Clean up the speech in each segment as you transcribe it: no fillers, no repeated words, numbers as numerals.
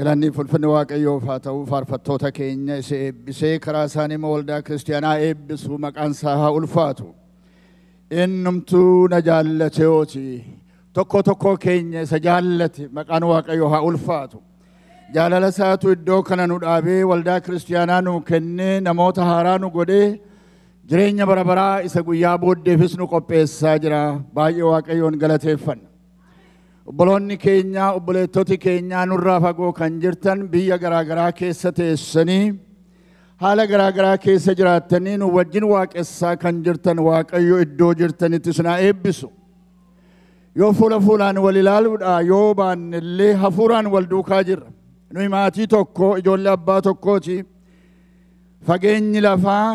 Galanni fulfinni Waaqayyoof haa ta'u faarfattoota keenya isa eebbisee karaa isaanii waldaa kiristaanaa eebbisu maqaan isaa haa ulfaatu. Innumtuu na jaallate yooti tokko keenya isa jaallate maqaan Waaqayyoo haa ulfaatu. Jaalala isaatu iddoo kana nu dhaabee waldaa kiristaanaa nu kennee namoota haaraa nu godhee jireenya bara baraa isa guyyaa booddeefis nu qopheessaa jira. Baay'ee Waaqayyoon galateeffanna. Obboloonni keenya obboleettoti keenya nurraa fagoo kan jirtan biyya garaagaraa keessa teessanii haala garaagaraa keessa jiraattanii nu wajjin waaqessaa kan jirtan Waaqayyo iddoo jirtanitti isin haa eebbisu. Yoo fuula fuulaan wal ilaaluudha yoo baannellee hafuuraan wal duukaa jirra. Nuyi maatii tokko ijoollee abbaa tokkooti. Fageenyi lafaa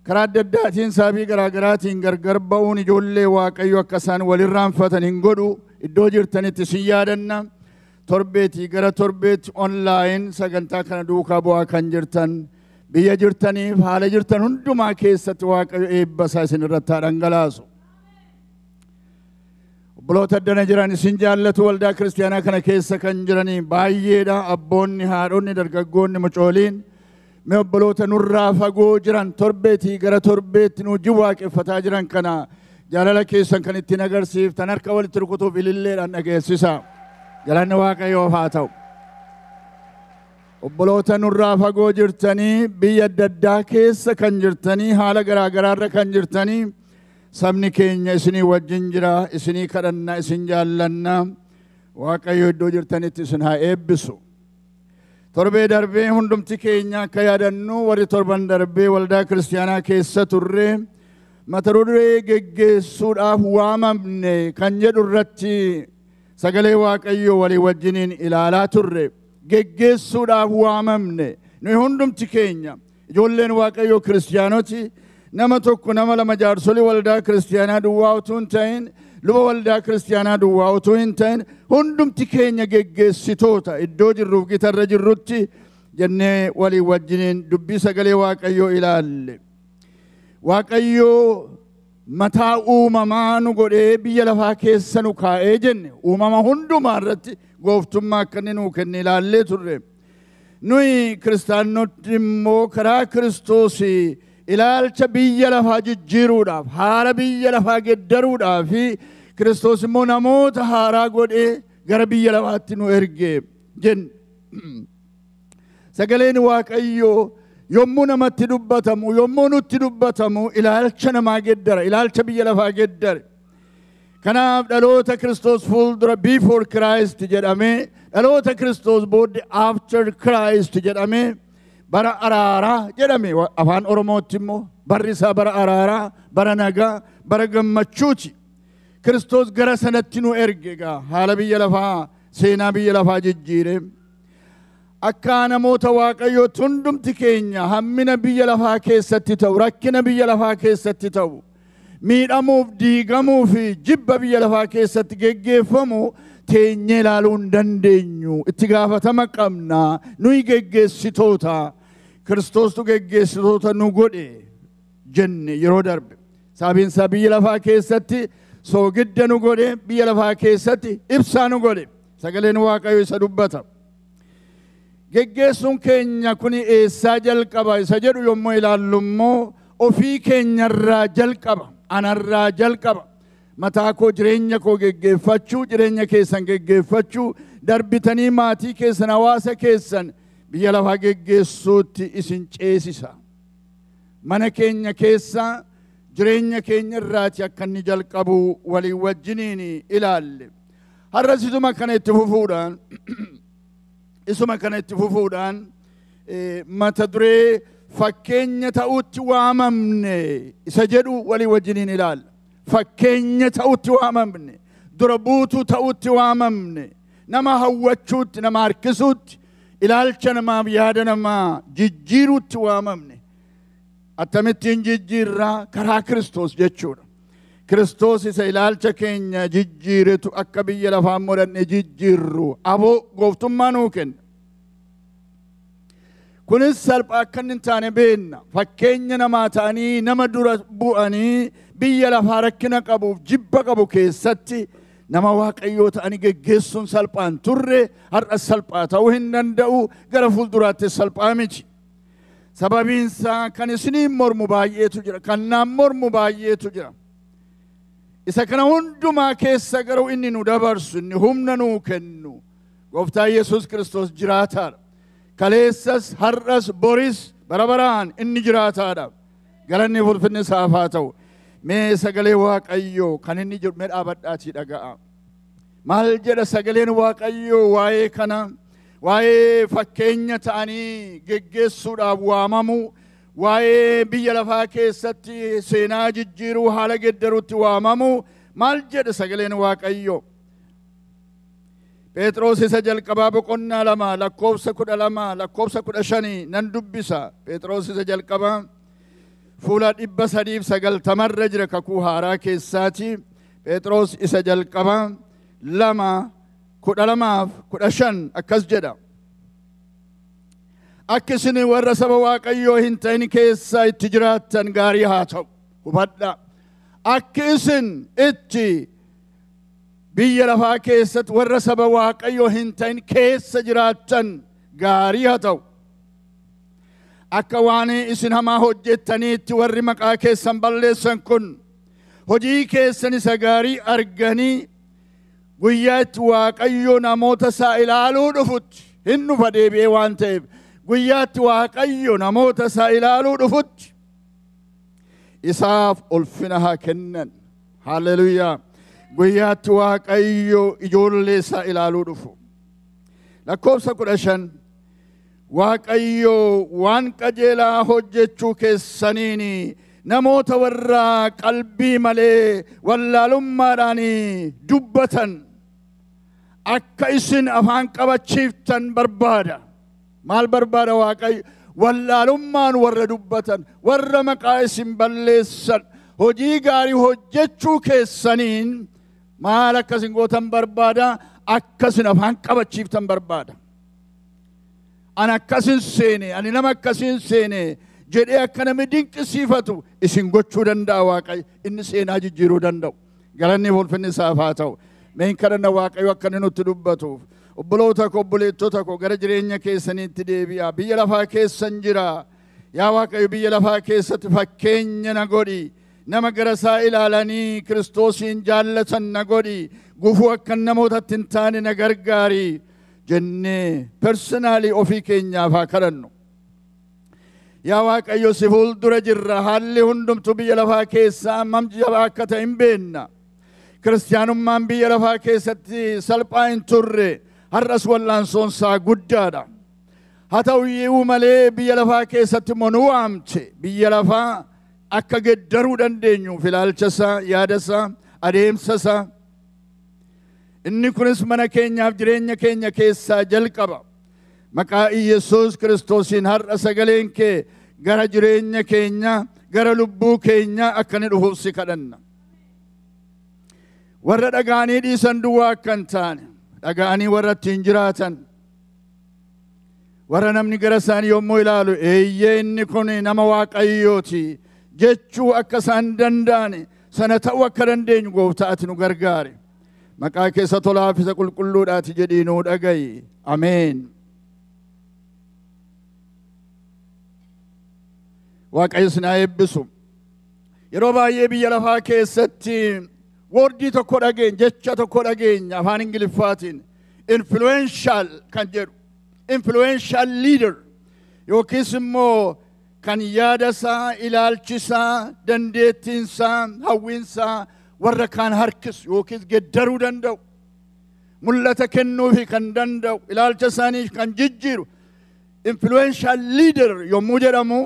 karaa adda addaatiin sababii garaagaraatiin gargar ba'uun ijoollee Waaqayyo akka isaan walirraanfatan hin godhu. Iddoo jirtanitti isin yaadanna. Torbeetii gara torbeetti online sagantaa kana duukaa bu'aa kan jirtan biyya jirtaniif haala jirtan hundumaa keessatti Waaqayyo eebba isaa isin irratti haa dhangalaasu. Obboloota addana jiran isin jaallatu waldaa kiristaanaa kana keessa kan jiranii baay'eedha. Abboonni, haadhonni, dargaggoonni, mucooliin mee obboloota nurraa fagoo jiran torbeetii gara torbeetti nu wajjin waaqeffataa jiran kana jaalala keessan kan ittiin agarsiiftan harka walitti rukutuuf ililleedhaan dhageessisa. Galanni Waaqayyoof haa ta'u. Obboloota nurraa fagoo jirtanii biyya adda addaa keessa kan jirtanii haala garaagaraarra kan jirtanii sabni keenya isinii wajjin jira. Isinii kadhanna, isin jaallanna. Waaqayyo iddoo jirtanitti isin haa eebbisu. Torbee darbee hundumti keenya akka yaadannu warri torban darbee waldaa kiristaanaa keessa turre mata duree geggeessuudhaaf waamamne kan jedhu irratti sagalee Waaqayyoo walii wajjiniin ilaalaa turre. Geggeessuudhaaf waamamne nuyi hundumti keenya ijoolleen Waaqayyoo kiristaanoti nama tokko nama lama jaarsolii waldaa kiristaanaa duwwaa utuu hin ta'in luba waldaa kiristaanaa duwwaa utuu hin ta'in hundumti keenya geggeessitoota iddoo jirruuf gitarra jirrutti jennee walii wajjiniin dubbii sagalee Waaqayyoo ilaalle. Waaqayyoo mataa uumamaa nu godhee biyya lafaa keessa nu kaa'ee jenne uumama hundumaa irratti gooftummaa akka inni nuu kenne ilaallee turre. Nuyi kiristaanoti immoo karaa Kiristoos ilaalcha biyya lafaa jijjiiruudhaaf haala biyya lafaa geddaruudhaaf Kiristoos immoo namoota haaraa godhee gara biyya lafaatti nu erge jenne. Sagaleen Waaqayyoo yommuu namatti dubbatamu yommuu nutti dubbatamu ilaalcha namaa geddara, ilaalcha biyya lafaa geddare. Kanaaf dhaloota Kiristoos fuuldura before Christ jedhamee dhaloota Kiristoos booddee after Christ jedhamee bara araaraa jedhame afaan Oromootti immoo barri isaa bara araaraa, bara nagaa, bara gammachuuti. Kiristoos gara sanatti nu erge haala biyya lafaa seenaa biyya lafaa jijjiire. Akka namoota Waaqayyootti hundumti keenya hammina biyya lafaa keessatti ta'u, rakkina biyya lafaa keessatti ta'u, miidhamuuf, diigamuu fi jibba biyya lafaa keessatti geggeeffamu teenyee ilaaluu hin dandeenyu. Itti gaafatama qabna. Nuyi geggeessitoota. Kiristoostu geggeessitoota nu godhe jenne yeroo darbe. Sababiin isaa biyya lafaa keessatti soogidda nu godhe, biyya lafaa keessatti ibsaa nu godhe. Sagaleen Waaqayyoo isa dubbata. Geggeessuun keenya kuni eessaa jalqaba isa jedhu yommuu ilaallu immoo ofii keenyarraa jalqaba, anarraa jalqaba. Mataa koo jireenya koo geggeeffachuu, jireenya keessan geggeeffachuu, darbitanii maatii keessan, hawaasa keessan biyya lafaa geggeessuutti isin ceesisa. Mana keenya keessa jireenya keenya irraati akka inni jalqabu walii wajjiniin ilaalle. Har'as isuma kana itti fufuudhaan mata duree fakkeenya ta'utti waamamne isa jedhu walii wajjiniin ilaalla. Fakkeenya ta'utti waamamne, dura buutuu ta'utti waamamne, nama hawwachuutti, nama harkisuutti, ilaalcha namaaf yaada namaa jijjiiruutti waamamne. Akkamittiin jijjiirraa karaa Kiristoos jechuudha. Kiristoos isa ilaalcha keenya jijjiiretu akka biyya lafaa modhanne jijjiirru aboo gooftummaa nuu kenna. Kunis salphaa akka hin taane beenna. Fakkeenya namaa ta'anii nama dura bu'anii biyya lafaa rakkina qabuuf jibba qabu keessatti nama waaqayyoo ta'anii geggeessuun salphaan turre har'a salphaa ta'uu hin danda'u, gara fuulduraatti salphaa miti. Sababiinsaa kan isiniin mormu baay'eetu jira, kan naan mormu baay'eetu jira. Isa kana hundumaa keessa garuu inni nu dabarsu, inni humna nuu kennu Gooftaa Yesuus Kiristoos jiraataadha. Kaleessas har'as boris bara baraan inni jiraataadha. Galanni ulfinni isaaf haa ta'u. Mee sagalee waaqayyoo kan inni jedhu mee dhaabadhaatii dhaga'a. Maal jedha sagaleen waaqayyoo waa'ee kana? Waa'ee fakkeenya ta'anii geggeessuudhaaf waamamu, waa'ee biyya lafaa keessatti seenaa jijjiiruu haala geddaruutti waamamu maal jedha sagaleen waaqayyoo? Phexros isa jalqabaa boqonnaa 2 lakkoofsa 12 lakkoofsa 15 nan dubbisa. Phexros isa jalqabaa fuula 390 jira kakuu haaraa keessaati. Phexros isa jalqabaa 2:12-15 akkas jedha. Akka isin warra saba waaqayyoo hin ta'in keessa itti jiraattan gaarii haa ta'u. Hubadha. Akka isin itti biyya lafaa keessatti warra saba waaqayyoo hin ta'in keessa jiraattan gaarii haa ta'u. Akka waan isin hamaa hojjettaniitti warri maqaa keessan balleessan kun hojii keessan isa gaarii arganii guyyaa itti waaqayyoo namoota isaa ilaaluu dhufutti hin dhufa deebi'ee waan ta'eef guyyaa itti waaqayyoo namoota isaa ilaaluu dhufutti isaaf ulfina haa kennan. Haalleluuyaa. Guyyaa itti waaqayyoo ijoollee isaa ilaaluu dhufu. Lakkoofsa 15 Waaqayyoo waan qajeelaa hojjechuu keessaniin namoota warra qalbii malee wallaalummaadhaan dubbatan akka isin afaan qabachiiftan barbaada. Maal barbaada Waaqayyo? Wallaalummaan warra dubbatan, warra maqaa isin balleessan, hojii gaarii hojjechuu keessaniin maal akka isin gootan barbaada? Akka isin afaan qabachiiftan barbaada. Ani akkasin seene, ani nama akkasin seene jedhee akka namni dinqisiifatu isin gochuu danda'a Waaqayyo. Inni seenaa jijjiiruu danda'u. Galanni ulfinni isaaf haa ta'u. Meen kadhanna Waaqayyo akka inni nutti dubbatuuf. Obboloota koo, obboleettota koo gara jireenya keessaniitti deebi'aa. Biyya lafaa keessan jira. Yaa Waaqayyo biyya lafaa keessatti fakkeenya na godhi. Nama gara isaa ilaalanii Kiristoosiin jaallatan na godhi. Gufuu akka namootatti hin taane na gargaari jennee personaalii ofii keenyaaf haa kadhannu. Yaa Waaqayyo si fuuldura jirra. Haalli hundumtu biyya lafaa keessaa hammam jabaa akka ta'e hin beekna. Kiristaanummaan biyya lafaa keessatti salphaa hin turre. Har'as wallaansoon isaa guddaadha. Haa ta'u iyyuu malee biyya lafaa keessatti immoo nu waamte. Biyya lafaa akka geddaruu dandeenyuuf ilaalcha isaa, yaada isaa, adeemsa isaa. Inni kunis mana keenyaaf jireenya keenya keessaa jalqaba. Maqaa Yesuus Kiristoosiin har'a sagaleen kee gara jireenya keenya, gara lubbuu keenya akka inni dhufuuf si kadhanna. Warra dhaga'anii dhiisan duwwaa akka hin taane, dhaga'anii warra ittiin jiraatan, warra namni gara isaanii yommuu ilaalu eeyyee inni kun nama Waaqayyooti jechuu akka isaan danda'an sana ta'uu akka dandeenyu Gooftaa ati nu gargaari. Maqaa keessa tolaaf isa qulqulluudhaati jedhii nuu dhaga'i. Ameen. Waaqayyo isin haa eebbisu. Yeroo baay'ee biyya lafaa keessatti wordii tokko dhageenya, jecha tokko dhageenya afaan Ingiliffaatiin influential kan jedhu, influential leader yookiis immoo kan yaada isaa, ilaalchi isaa, dandeettiin isaa, hawwiin isaa warra kaan harkisu yookiis geddaruu danda'u, mul'ata kennuufi kan danda'u, ilaalcha isaanii kan jijjiiru influential leader yommuu jedhamu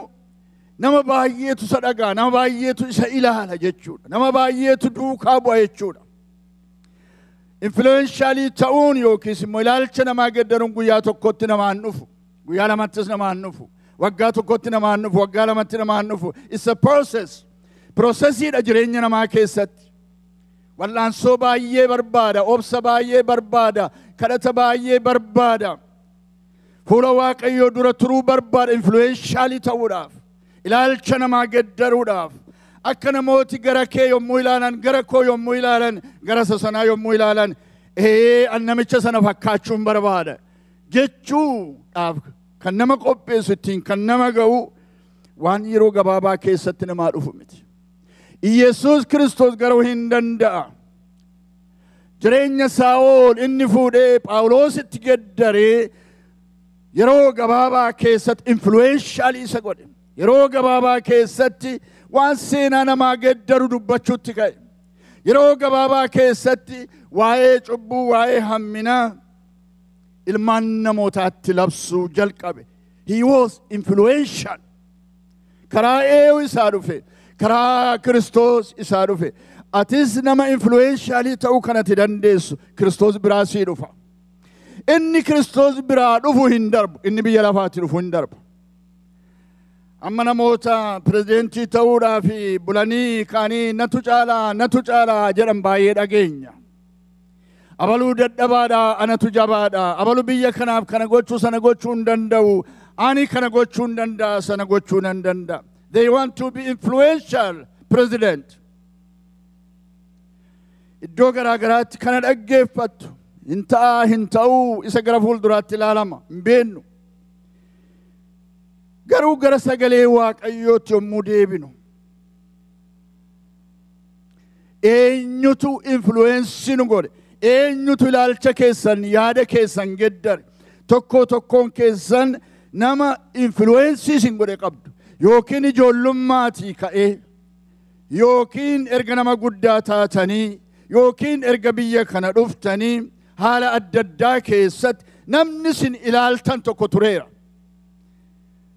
nama baay'eetu isa dhagaa, nama baay'eetu isa ilaala jechuudha. Nama baay'eetu duukaa bu'a jechuudha. Influentialii ta'uun yookiis immoo ilaalcha namaa geddaruun guyyaa tokkotti namaan dhufu, guyyaa lamattis namaan dhufu, waggaa tokkotti namaan dhufu, waggaa lamatti namaan dhufu. It's a process. Processiidha jireenya namaa keessatti. Wallaansoo baay'ee barbaada, obsa baay'ee barbaada, kadhata baay'ee barbaada. Fuula Waaqayyoo dura turuu barbaada influentialii ta'uudhaaf. Ilaalcha namaa geddaruudhaaf, akka namooti gara kee yommuu ilaalan gara koo yommuu ilaalan gara sasanaa yommuu ilaalan an namicha sana fakkaachuun barbaada jechuudhaaf kan nama qopheessu ittiin kan nama ga'u waan yeroo gabaabaa keessatti namaa dhufu miti. Yesuus Kiristoos garuu hin danda'a. Jireenya Saa'ol inni fuudhee Phaawulositti geddaree yeroo gabaabaa keessatti influential isa godhe. Yeroo gabaabaa keessatti waan seenaa namaa geddaru dubbachuutti ka'e. Yeroo gabaabaa keessatti waa'ee cubbuu waa'ee hamminaa ilmaan namootaatti labsuu jalqabe. He was influential. Karaa eewu isaa dhufe. Karaa Kiristoos isaa dhufe. Atis nama influentialii ta'uu kanatti dandeessu. Kiristoos biraa sii dhufa. Inni Kiristoos biraa dhufu hin darbu. Inni biyya lafaatti dhufu hin darbu. Amma namoota pirezidentii ta'uudhaa fi bulanii kaanii natu caalaa jedhan baay'ee dhageenya. Abaluu dadhabaadhaa anatu jabaadhaa. Abaluu biyya kanaaf kana gochuu sana gochuu hin danda'u. Ani kana gochuu hin danda'a sana gochuu hin danda'a. They want to be influential president. Iddoo garaa garaatti kana dhaggeeffattu. Hin ta'uu isa gara fuulduraatti ilaalama. Hin beennu. Garuu gara sagalee Waaqayyootti yommuu deebinu. Eenyutu influensii nu godhe? Eenyutu ilaalcha keessan yaada keessan geddare? Tokkoon keessan nama influensii isin godhe qabdu. Yookiin ijoollummaati ka'ee, yookiin erga nama guddaa taatanii, yookiin erga biyya kana dhuftanii haala adda addaa keessatti namni isin ilaaltan tokko tureera.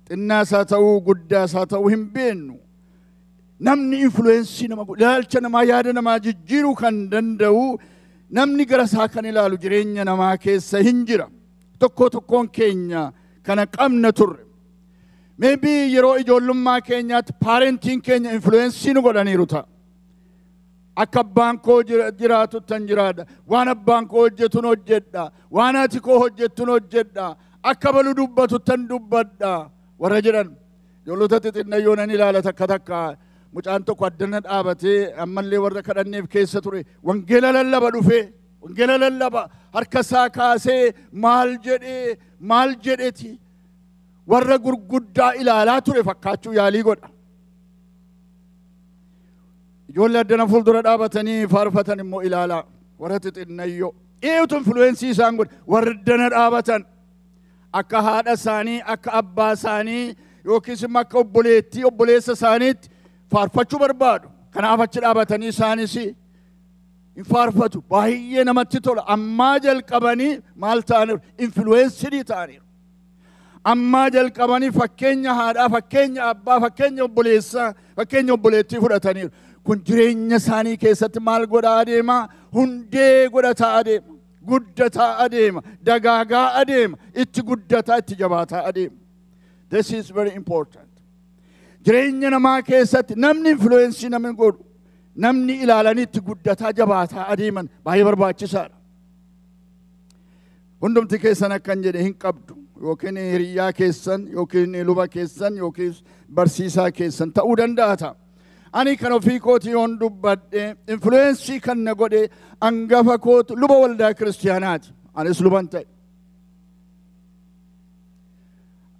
Xinnaas haa ta'uu guddaas haa ta'uu hin beennu. Namni influensii nama godhe, ilaalcha namaa yaada namaa jijjiiruu kan danda'u namni gara isaa kan ilaalu jireenya namaa keessa hin jira. Tokkoon keenya kana qabna turre. Maybe yeroo ijoollummaa keenyaatti paarentiin keenya influensii nu godhaniiru ta'a. Akka abbaan koo jiraatuttan jiraadha. Waan abbaan koo hojjetuun hojjedha. Waan ati koo hojjettuun hojjedha. Akka balu dubbatuttan dubbadha. Warra jedhan ijoollota xixinnaa nan ilaala takka mucaan tokko addana dhaabatee ammallee warra kadhanneef keessa ture. Wangeela lallaba dhufee. Wangeela lallaba harka isaa kaasee maal jedheeti. Warra gurguddaa ilaalaa ture fakkaachuu yaalii godha. Ijoollee addana fuuldura dhaabatanii faarfatan immoo ilaalaa. Warra xixinnayyoo. Eeyyutu influensii isaan godhe. Warra addana dhaabatan. Akka haadha isaanii, akka abbaa isaanii, yookiis immoo akka obboleessa isaaniitti faarfachuu barbaadu. Kanaaf achi dhaabatanii isaanis hin faarfatu. Baay'ee namatti tola. Ammaa jalqabanii maal ta'aniiru? Influensiidii ta'aniiru. Ammaa jalqabanii fakkeenya haadhaa, fakkeenya abbaa, fakkeenya obboleessaa, fakkeenya obboleettii fudhataniiru. Kun jireenya isaanii keessatti maal godhaa adeema? Hundee godhataa adeema. Guddataa adeema. Dagaagaa adeema. Itti guddataa, itti jabaataa adeema. This is very important. Jireenya namaa keessatti namni influensii namni godhu, namni ilaalanii itti guddataa jabaataa adeeman baay'ee barbaachisaadha. Hundumti keessan akkan jedhe hin qabdu. Yookiin hiriyyaa keessan, yookiin luba keessan, yookiin barsiisaa keessan ta'uu danda'a ta'a. Ani kan ofii kootii yoon dubbadhe influensii kan na godhe hangafa kootu luba waldaa kiristiyaanaati. Anis luban ta'e.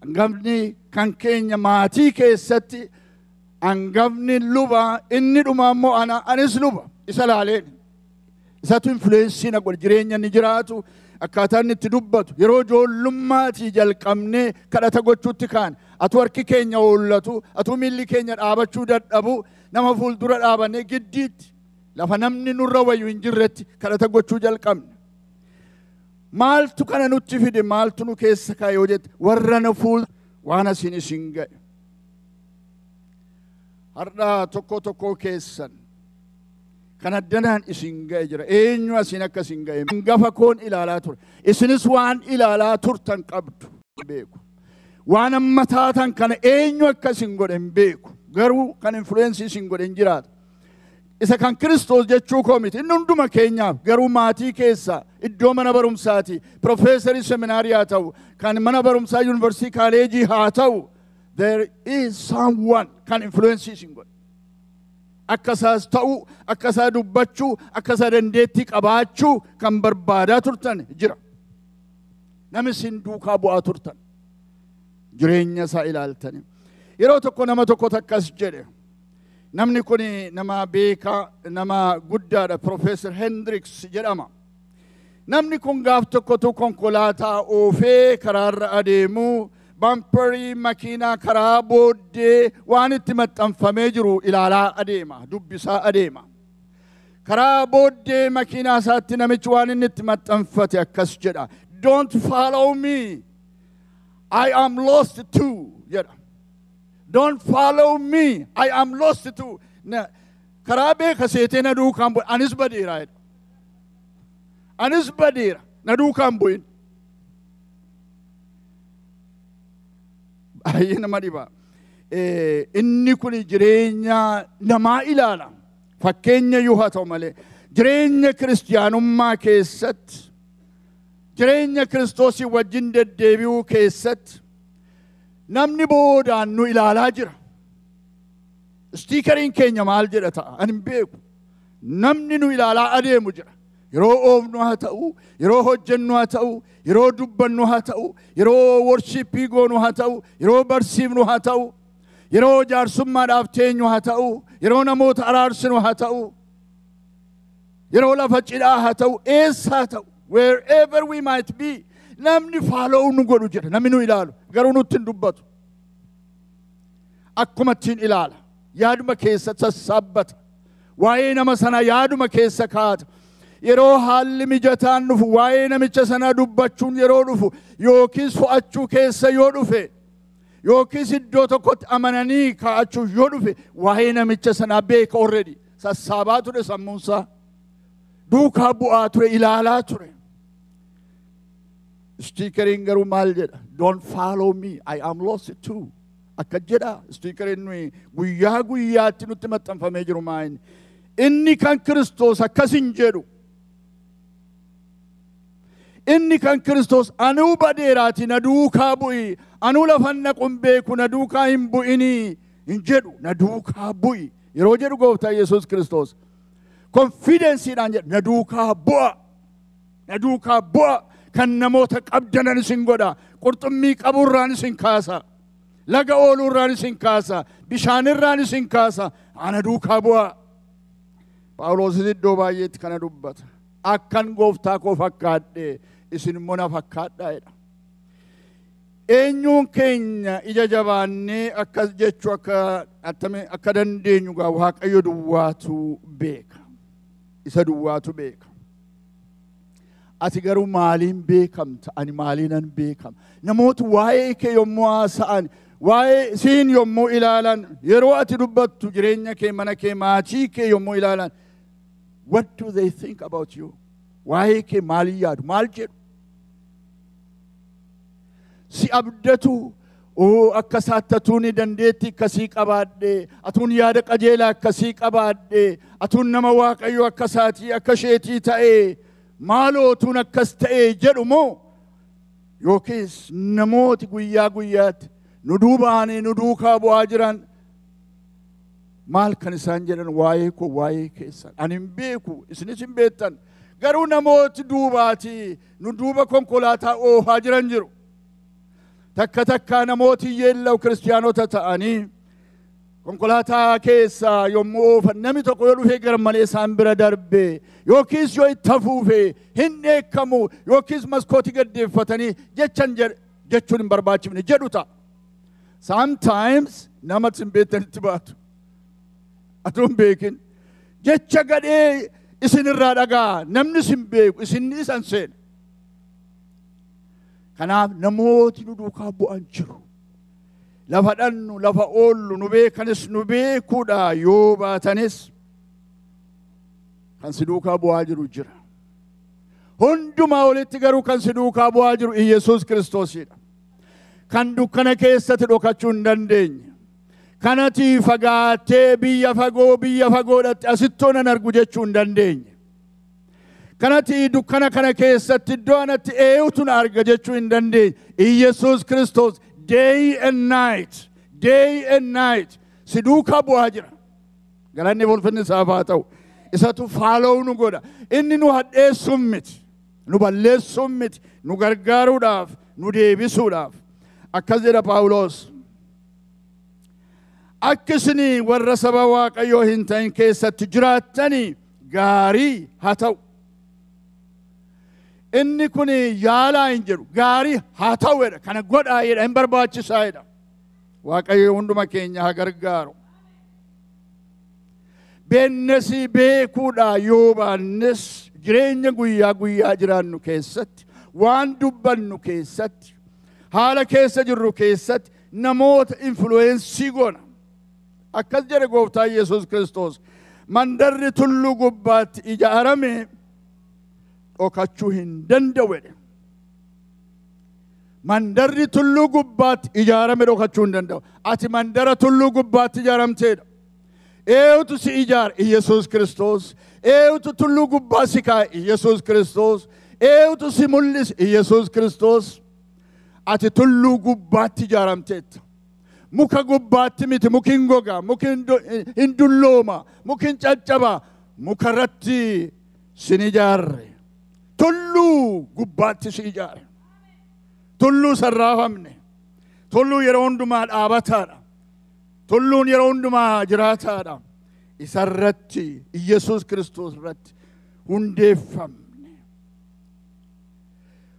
Hangafni kan keenya maatii keessatti hangafni luba inni dhuma immoo anis luba isa laaleen. Isatu influensii na godhe jireenya inni jiraatu. Akkaataa inni itti dubbatu yeroo ijoollummaatti jalqabnee kadhata gochuutti kaan atu harki keenya hollatu atu miilli keenya dhaabachuu dadhabu nama fuuldura dhaabannee giddiitti lafa namni nurra wayyu hin jirretti kadhata gochuu jalqabne. Maaltu kana nutti fide maaltu nu keessa kaa'e yoo jette warra na fuuldura waan asin isin ga'e. Har'aa tokko keessan kan addanaan isin ga'e jira. Eenyu asin akka isin ga'e. Hangafa koon ilaalaa ture. Isinis waan ilaalaa turtan qabdu beeku. Waan amma taatan kana eenyu akka isin godhe hin beeku. Garuu kan influensii isin godhe hin jiraata. Isa kan Kiristoos jechuu koo miti. Inni hunduma keenyaaf garuu maatii keessaa iddoo mana barumsaati. Profeesarii seminaarii haa ta'u. Kan mana barumsaa yuunivarsiitii kaaleejii haa ta'u. There is someone kan influensii isin godhe. akkasaas ta'u akkasaa dubbachuu akkasaa dandeettii qabaachuu kan barbaadaa turtan jira. Namni isin duukaa bu'aa turtan jireenya isaa ilaaltanii. Yeroo tokko nama tokko akkas jedhe. Namni kun nama beekaa nama guddaadha. Profeesar Hendricks jedhama. Namni kun gaaf tokkotu konkolaataa oofee karaarra adeemuu bamperii makiinaa karaa booddee waan itti maxxanfamee jiru ilaalaa adeema, dubbisaa adeema. Karaa booddee makiinaa isaatti namichi waan inni itti maxxanfate akkas jedha. Don't follow me. I am lost too. jedha. Don't follow me. I am lost too. Karaa beeka seetee na duukaan bu'e. Anis badeera jedha. Anis badeera. Na duukaan bu'in. Baay'ee nama dhiba. Inni kun jireenya namaa ilaala. Fakkeenya yoo haa ta'u malee jireenya kiristiyaanummaa keessatti jireenya Kiristoosii wajjin deddeebi'uu keessatti namni boodaan nu ilaalaa jira. Stiikariin keenya maal jedha ta'a? Ani hin beeku. Namni nu ilaalaa adeemu jira. Yeroo oofnu haa ta'u, yeroo hojjennu haa ta'u, yeroo dubbannu haa ta'u, yeroo worshippii goonu haa ta'u, yeroo barsiifnu haa ta'u, yeroo jaarsummaadhaaf teenyu haa ta'u, yeroo namoota araarsinu haa ta'u, yeroo lafa cidhaa haa ta'u, eessa haa ta'u, wherever we might be, namni follow nu godhu jira. Namni nu ilaalu garuu nutti hin dubbatu. Akkuma ittiin ilaala. Yaaduma keessa sassaabbata. Waa'ee nama sana yaaduma keessa kaata. Yeroo haalli mijataan dhufu waa'ee namicha sana dubbachuun yeroo dhufu yookiis fo'achuu keessa yoo dhufe yookiis iddoo tokkotti amananii kaa'achuu yoo dhufe waa'ee namicha sanaa beeka already. Sassaabaa ture sammuunsaa. Duukaa bu'aa ture, ilaalaa ture. Stiikariin garuu maal jedha? Don't follow me. I am lost too. Akka jedha stiikariin nuyi guyyaa guyyaatti nutti maxxanfamee jiru maayini. Inni kan Kiristoos akkasin jedhu. Inni kan Kiristoos anuu badeeraati na duukaa bu'i. Anuu lafan naqun beeku na duukaa hin bu'inii hin jedhu. Na duukaa bu'i. Yeroo jedhu gooftaa Yesuus Kiristoos. Konfidensiidhaan jedhu na duukaa bu'a. Na duukaa bu'a. Kan namoota qabdanan isin godha. Qurxummii qaburraan isin kaasa. Laga ooluurraan isin kaasa. Bishaanirraan isin kaasa. Ana duukaa bu'a. Phaawulos iddoo baay'eetti kana dubbata. Akkan gooftaa koo fakkaadhe isin immoo na fakkaadhaa jedha. Eenyuun keenya ija jabaannee akkas jechuu akka dandeenyu gaa Waaqayyo duwwaatu beeka. Isa duwwaatu beeka. Ati garuu maaliin beekamta? Ani maaliinan beekama? Namooti waa'ee kee yommuu haasa'an, waa'ee siin yommuu ilaalan, yeroo ati dubbattu jireenya kee, mana kee, maatii kee yommuu ilaalan, what do they think about you? Waa'ee kee maalii yaadu? Maal jedhu? Si abdatu akka saattatuun dandeetti akkasii qabaadhe, atuun yaada qajeelaa akkasii qabaadhe, atuun nama Waaqayyo akka saatii akka isheetii ta'ee maalootuun akkas ta'ee jedhu moo yookiis namooti guyyaa guyyaatti nu duubaanii nu duukaa bu'aa jiran maal kan isaan jedhan waa'ee koo waa'ee keessan ani hin beeku isinis hin beektan garuu namooti duubaatii nu duuba konkolaataa oofaa jiran jiru. Takka takka namooti yeellaw kiristiyaanota ta'anii konkolaataa keessa yommuu oofan namni tokko yoo dhufee garmalee isaan bira darbe yookiis yoo itti hafuufe hin dheekkamu yookiis maskootii gaddeeffatanii jechuun hin barbaachifne jedhu ta'a. Sometimes nama sin beektanitti baatu. Atuun beekin jecha gadhee isinirraa dhagaa namni sin beeku isin isan seena. Kanaaf namooti nu duukaa bu'an jiru. Lafa dhannu, lafa oollu, nu beekanis nu beekuudha yoo baatanis kan si duukaa bu'aa jiru jira. Hundumaa olitti garuu kan si duukaa bu'aa jiru Iyesuus Kiristoosidha. Kan dukkana keessatti dhokachuu hin dandeenye. Kanati fagaattee biyya fagoodhatti asittoo nan argu jechuu hin dandeenye. Kanati dukkana kana keessatti iddoo anatti eeyutu na arga jechuu hin dandeenye. Iyesuus Kiristoos day and night si duukaa bu'aa jira. galanni ulfinni isaaf haa ta'u. Isatu faaloo nu godha. Inni nu hadheessuu miti, nu balleessuu miti, nu gargaaruudhaaf, nu deebisuudhaaf. Akkas jedha Phaawulos. Akka isin warra saba Waaqayyoo hin ta'in keessatti jiraattanii gaarii haa ta'u. Inni kun yaalaa hin jedhu, gaarii haa ta'u jedha. Kana godhaa jedha, hin barbaachisaa jedha. Waaqayyo hunduma keenya haa gargaaru. Beennesi beekuudha yoo baannes jireenya guyyaa guyyaa jiraannu keessatti, waan dubbannu keessatti, haala keessa jirru keessatti namoota influensii goona. Akkas jedhe Gooftaan Yesuus Kiristoos, mandarri tulluu gubbaatti ijaarame dhokachuu hin danda'u jedhe. Mandarri tulluu gubbaatti ijaarame dhokachuu hin danda'u. Ati mandara tulluu gubbaatti ijaaramteedha. Eenyutu si ijaare? Yesuus Kiristoos. Eenyutu tulluu gubbaa si kaa'e? Yesuus Kiristoos. Eenyutu si mul'ise? Yesuus Kiristoos. Ati tulluu gubbaatti ijaaramteetta. Muka gubbaatti miti, muki hin gogaa, muki hin dullooma, muki hin caccaba, mukarratti sin ijaarre. Tulluu gubbaatti si ijaare. Tulluu sarraafamne. Tulluu yeroo hundumaa dhaabataadha. Tulluun yeroo hundumaa jiraataadha. Isarratti, Yesuus Kiristoos irratti hundeeffamne.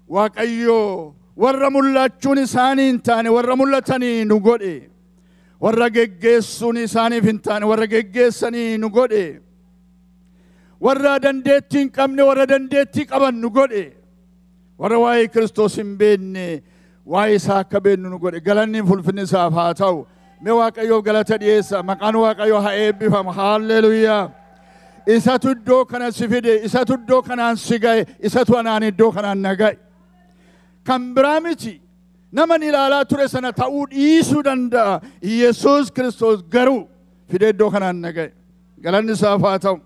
Waaqayyoo warra mul'achuun isaanii hin taane warra mul'atanii nu godhe. Warra geggeessuun isaaniif hin taane warra geggeessanii nu godhe. Warra dandeettii hin qabne warra dandeettii qaban nu godhe. Warra waa'ee Kiristoos hin beekne waa'ee isaa akka beeknu nu godhe. Galanni ulfinni isaaf haa ta'u. Mee Waaqayyoof galata dhiyeessa. Maqaan Waaqayyoo haa eebbifamu. Haalleluuyaa. Isatu iddoo kana si fide, isatu iddoo kanaan si ga'e, isatu anaan iddoo kanaan na ga'e. Kan biraa miti. Nama ilaalaa ture sana ta'uu dhiisuu danda'a. Yesuus Kiristoos garuu fidee iddoo kanaan na ga'e. Galanni isaaf haa ta'u.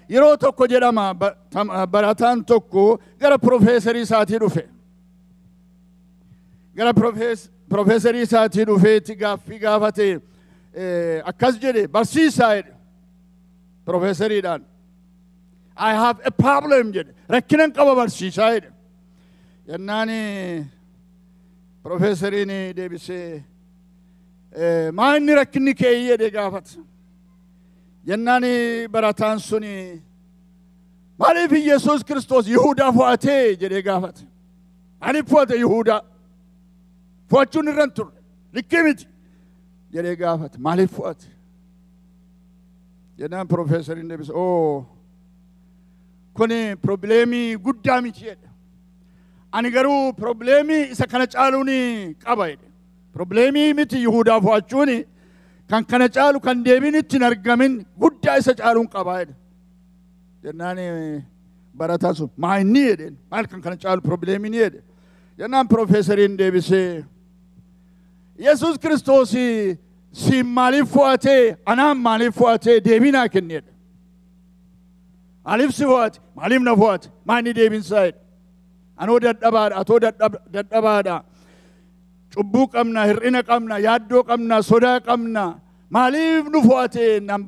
Yeroo tokko jedhama barataan tokko gara profeesarii isaatii dhufe. Gara profeesarii isaatii dhufeetti gaaffii gaafate akkas jedhe barsiisaa jedhe profeesariidhaan. I have a problem jedhe. Rakkinan qaba barsiisaa jedhe. Yennaan profeesariin deebisee maa inni rakkinni kee jedhe gaafate. Yennaan barataan suni maaliif Yesuus Kiristoos Yihuudaa fo'atee jedhee gaafate. Maaliif fo'ate Yihuudaa? Fo'achuun irra hin turre. Likkii miti jedhee gaafate. Maaliif fo'ate? Yennaan profeesariin deebise kuni probleemii guddaa miti jedhe. Ani garuu probleemii isa kana caaluun qaba jedhe. Probleemii miti Yihuudaa fo'achuun kan kana caalu kan deebiin ittiin argamin guddaa isa caaluun qabaa jedhe. Jennaan barataan sun maa inni jedheen maal kan kana caalu probleemii ni jedhe. Jennaan profeesariin deebisee Yesuus Kiristoos siin maaliif fo'atee anaan maaliif fo'atee deebii naa kenni jedhe. Maaliif si fo'ate? Maaliif na fo'ate? Maa inni deebinsaa jedhe. Anoo dadhabaadha, atoo dadhabaadha. Cubbuu qabna, hir'ina qabna, yaaddoo qabna, sodaa qabna. Maaliif nu fo'atee nan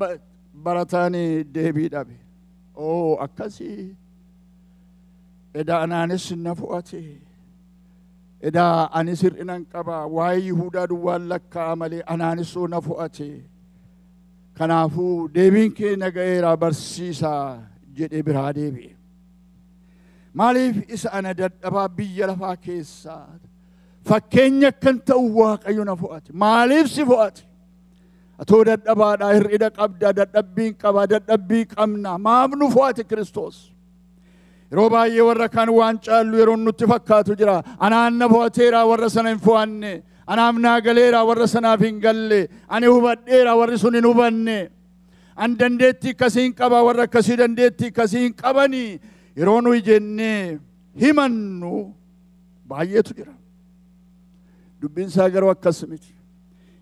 barataan deebii dhabe. Akkasii. Edaa anaanis na fo'ate. Edaa anis hir'inan qaba. Waa'ee Yihuudaa duwwaan lakkaa'a malee anaanisuu na fo'ate. Kanaafuu deebiin kee na ga'eera barsiisaa jedhee biraa deebi'e. Maaliif isa ana dadhabaa biyya lafaa keessaa fakkeenya akkan ta'u Waaqayyo na fo'ate. Maaliif si fo'ate? Atoo dadhabaadhaa hir'ina qabda, dadhabbiin qaba, dadhabbii qabna. Maaf nu fo'ate Kiristoos? Yeroo baay'ee warra kan waan caallu yeroo nutti fakkaatu jira. Anaan na fo'ateera warra sana hin fo'anne. Anaaf naa galeera warra sanaaf hin galle. Ani hubadheera warri sun hin hubanne. An dandeettii akkasii hin qaba warra akkasii dandeettii akkasii hin qabanii. Yeroo nuyi jennee himannu baay'eetu jira. Dubbiin isaa garuu akkas miti.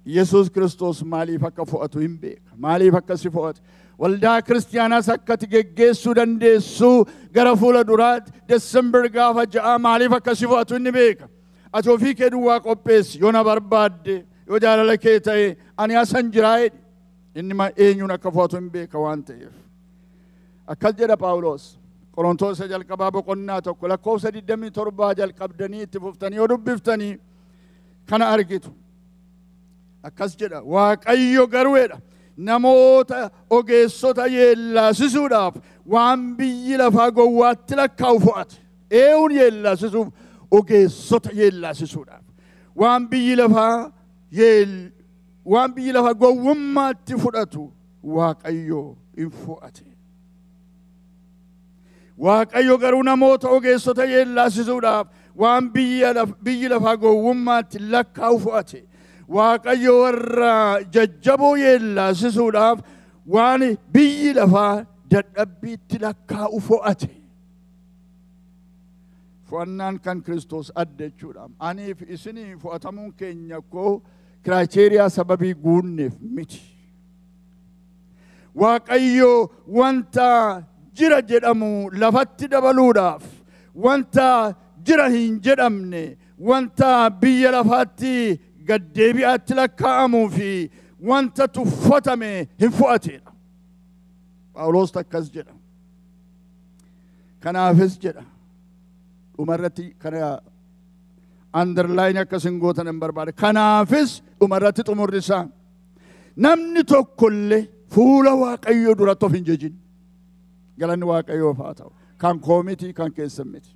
Yesuus Kiristoos maaliif akka fo'atu hin beeka. Maaliif akkasi fo'ate? Waldaa kiristaanaas akkati geggeessuu dandeessu gara fuula duraatti Desembar gaafa 6 maaliif akkasi fo'atu inni beeka. Ati ofii kee duwwaa qopheessi yoo na barbaadde yoo jaalala kee ta'e ani asan jiraa jedhi. inni ma eenyuun akka fo'atu hin beeka waan ta'eef. Akkas jedha Phaawulos Qorontoos jalqabaa boqonnaa tokko lakkoofsa 27 jalqabdanii itti fuftanii yoo dubbiftanii kana argitu. Akkas jedha Waaqayyo garuudha namoota ogeessota yeellaasisuudhaaf waan biyyi lafaa gowwaatti lakkaa'u fo'ate. Eewun yeellaasisuuf ogeessota yeellaasisuudhaaf waan biyyi lafaa gowwummaatti fudhatu Waaqayyo hin fo'ate. Waaqayyo garuu namoota ogeessota yeellaasisuudhaaf waan biyyi lafaa gowwummaatti lakkaa'u fo'ate. Waaqayyo warra jajjaboo yeellaasisuudhaaf waan biyyi lafaa dadhabbiitti lakkaa'u fo'ate. Fo'annaan kan Kiristoos adda jechuudha. Aniif isinii fo'atamuun keenya koo kiraateriyaa sababii guunneef miti. Waaqayyo wanta jira jedhamu lafatti dabaluudhaaf wanta jira hin jedhamne wanta biyya lafaatti gaddeebi'aatti lakkaa'amuu fi wanta tuffatame hin fo'ateedha. Phaawulos akkas jedha. Kanaafis jedha dhumarratti kana underline akkasin gootan hin barbaade. Kanaafis dhumarratti xumurri isaa namni tokkollee fuula Waaqayyoo duratti of hin jejin. Galanni Waaqayyoof haa ta'u. Kan koo miti kan keessan miti.